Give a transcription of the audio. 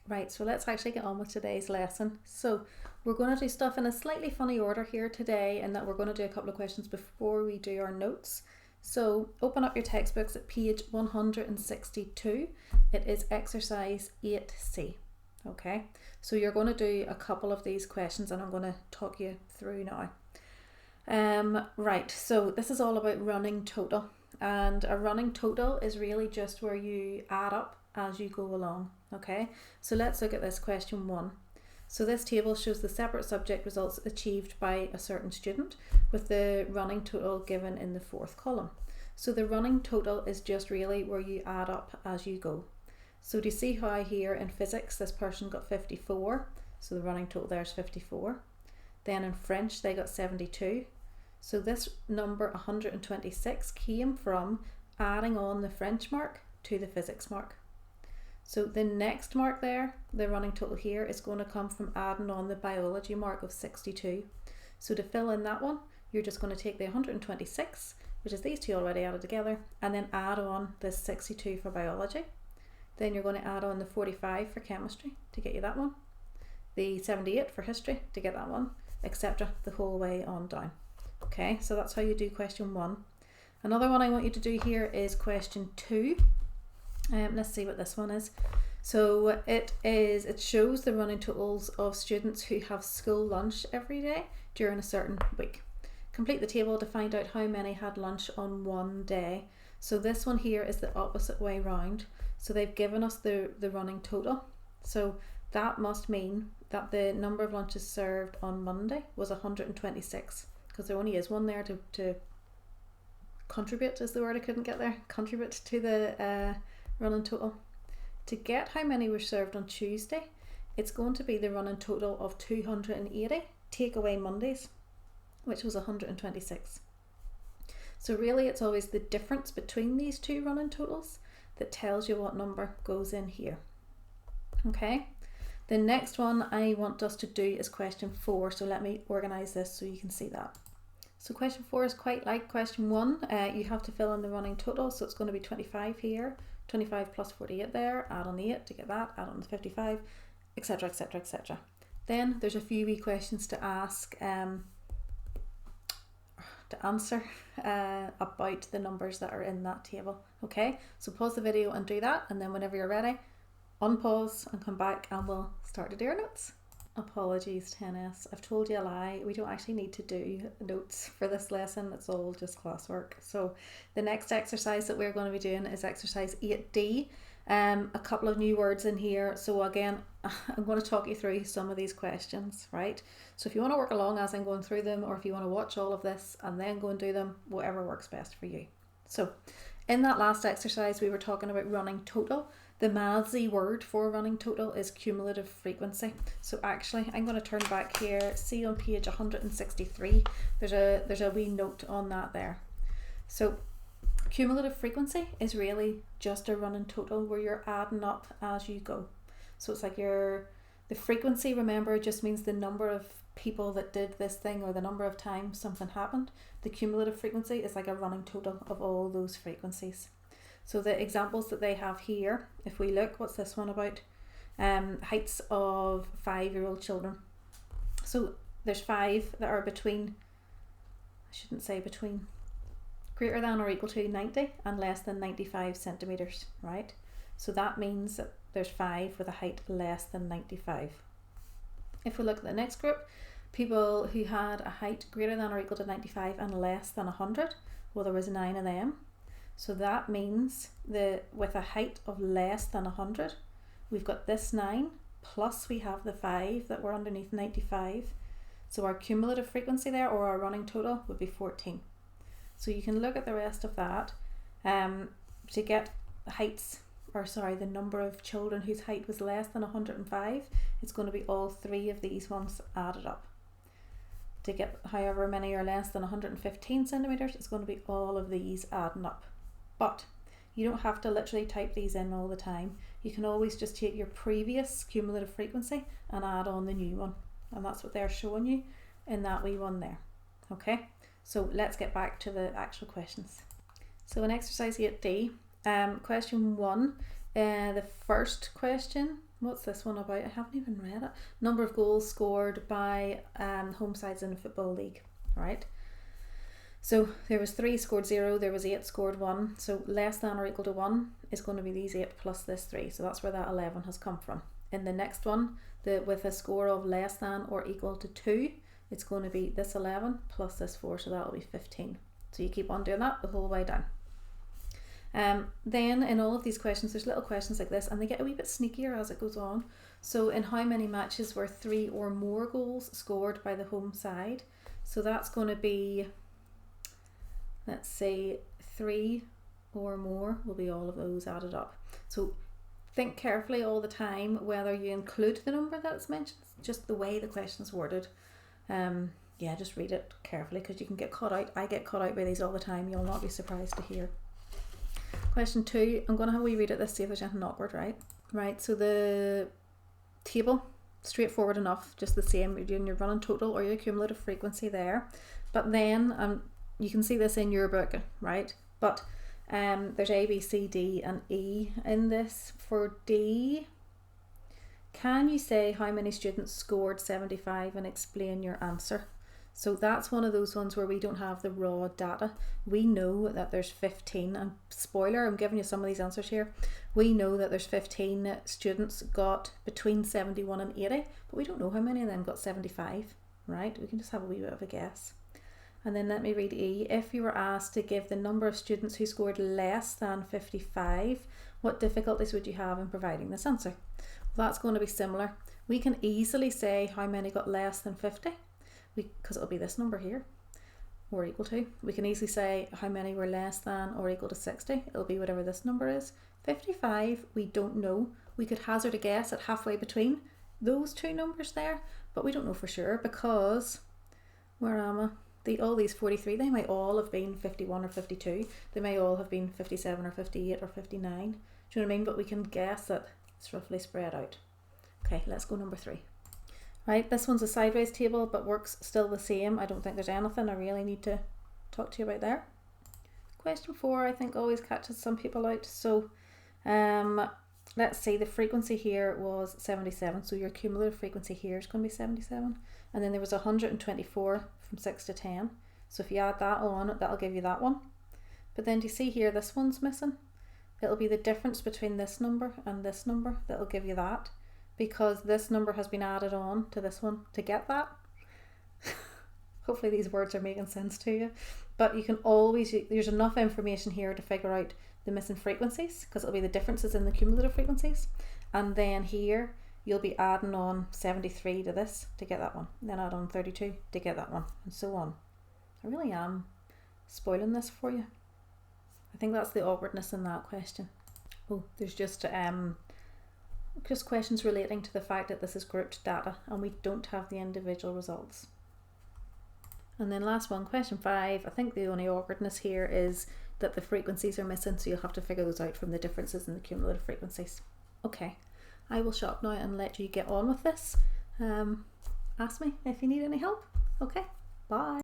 Right, so let's actually get on with today's lesson. So we're going to do stuff in a slightly funny order here today, and that we're going to do a couple of questions before we do our notes. So open up your textbooks at page 162. It is exercise 8C. Okay, so you're going to do a couple of these questions and I'm going to talk you through now. Right, so this is all about running total, and a running total is really just where you add up as you go along. Okay, so let's look at this question 1. So this table shows the separate subject results achieved by a certain student with the running total given in the 4th column. So the running total is just really where you add up as you go. So do you see how here in physics this person got 54, so the running total there is 54. Then in French they got 72. So this number 126 came from adding on the French mark to the physics mark. So the next mark there, the running total here, is going to come from adding on the biology mark of 62. So to fill in that one, you're just going to take the 126, which is these two already added together, and then add on this 62 for biology. Then you're going to add on the 45 for chemistry to get you that one, the 78 for history to get that one, etc. the whole way on down. Okay, so that's how you do question 1. Another one I want you to do here is question 2. Let's see what this one is. So it shows the running totals of students who have school lunch every day during a certain week. Complete the table to find out how many had lunch on one day. So this one here is the opposite way round. So they've given us the running total. So that must mean that the number of lunches served on Monday was 126, because there only is one there to contribute, is the word I couldn't get there, contribute to the running total. To get how many were served on Tuesday, it's going to be the running total of 280, take away Mondays, which was 126. So really it's always the difference between these two running totals that tells you what number goes in here. Okay, the next one I want us to do is question 4, so let me organise this so you can see that. So question 4 is quite like question 1. You have to fill in the running total, so it's going to be 25 here, 25 plus 48 there, add on the 8 to get that, add on the 55, etc, etc, etc. Then there's a few wee questions to ask, to answer about the numbers that are in that table. Okay, so pause the video and do that, and then whenever you're ready, unpause and come back and we'll start to do our notes. Apologies 10S, I've told you a lie, we don't actually need to do notes for this lesson, it's all just classwork. So the next exercise that we're going to be doing is exercise 8D. A couple of new words in here, so again I'm going to talk you through some of these questions, right? So if you want to work along as I'm going through them, or if you want to watch all of this and then go and do them, whatever works best for you. So in that last exercise we were talking about running total. The mathsy word for running total is cumulative frequency. So actually I'm going to turn back here, see on page 163, there's a wee note on that there. So cumulative frequency is really just a running total where you're adding up as you go. So it's like the frequency, remember, just means the number of people that did this thing or the number of times something happened. The cumulative frequency is like a running total of all those frequencies. So the examples that they have here, if we look, what's this one about? Heights of 5-year-old children. So there's 5 that are between, I shouldn't say between, greater than or equal to 90 and less than 95 centimetres, right? So that means that there's 5 with a height less than 95. If we look at the next group, people who had a height greater than or equal to 95 and less than 100, well, there was 9 of them. So that means with a height of less than 100, we've got this 9, plus we have the 5 that were underneath 95. So our cumulative frequency there, or our running total, would be 14. So you can look at the rest of that to get the number of children whose height was less than 105, it's going to be all 3 of these ones added up. To get however many are less than 115 centimetres, it's going to be all of these adding up. But you don't have to literally type these in all the time. You can always just take your previous cumulative frequency and add on the new one. And that's what they're showing you in that wee one there. Okay, so let's get back to the actual questions. So in exercise 8D, question 1, the first question What's this one about? I haven't even read it. Number of goals scored by home sides in the Football League, right? So there was 3 scored 0, there was 8 scored 1. So less than or equal to 1 is going to be these 8 plus this 3. So that's where that 11 has come from. In the next one, with a score of less than or equal to 2, it's going to be this 11 plus this 4, so that'll be 15. So you keep on doing that the whole way down. Then in all of these questions, there's little questions like this, and they get a wee bit sneakier as it goes on. So in how many matches were 3 or more goals scored by the home side? So that's going to be, let's say 3 or more will be all of those added up. So think carefully all the time whether you include the number that's mentioned, just the way the question's worded. Yeah, just read it carefully because you can get caught out. I get caught out by these all the time. You'll not be surprised to hear. Question 2, I'm going to have a wee read at this, see if there's anything awkward, right? Right, so the table, straightforward enough, just the same. You're doing your running total or your cumulative frequency there. But then you can see this in your book, right? But there's A, B, C, D and E in this. For D, can you say how many students scored 75 and explain your answer? So that's one of those ones where we don't have the raw data. We know that there's 15, and spoiler, I'm giving you some of these answers here. We know that there's 15 students got between 71 and 80, but we don't know how many of them got 75, right? We can just have a wee bit of a guess. And then let me read E. If you were asked to give the number of students who scored less than 55, what difficulties would you have in providing this answer? Well, that's going to be similar. We can easily say how many got less than 50. Because it'll be this number here, or equal to. We can easily say how many were less than or equal to 60. It'll be whatever this number is. 55, we don't know. We could hazard a guess at halfway between those two numbers there, but we don't know for sure because, where am I? All these 43, they might all have been 51 or 52. They may all have been 57 or 58 or 59. Do you know what I mean? But we can guess that it's roughly spread out. Okay, let's go number 3. Right, this one's a sideways table but works still the same. I don't think there's anything I really need to talk to you about there. Question 4 I think always catches some people out. So let's see, the frequency here was 77, so your cumulative frequency here is going to be 77, and then there was 124 from 6 to 10. So if you add that on, that'll give you that one. But then do you see here this one's missing? It'll be the difference between this number and this number that'll give you that, because this number has been added on to this one to get that. Hopefully these words are making sense to you. But you can always, there's enough information here to figure out the missing frequencies, because it'll be the differences in the cumulative frequencies. And then here you'll be adding on 73 to this to get that one, and then add on 32 to get that one, and so on. I really am spoiling this for you. I think that's the awkwardness in that question. Oh, there's just questions relating to the fact that this is grouped data and we don't have the individual results. And then last one, question 5. I think the only awkwardness here is that the frequencies are missing, so you'll have to figure those out from the differences in the cumulative frequencies. Okay, I will shut up now and let you get on with this. Ask me if you need any help. Okay, bye.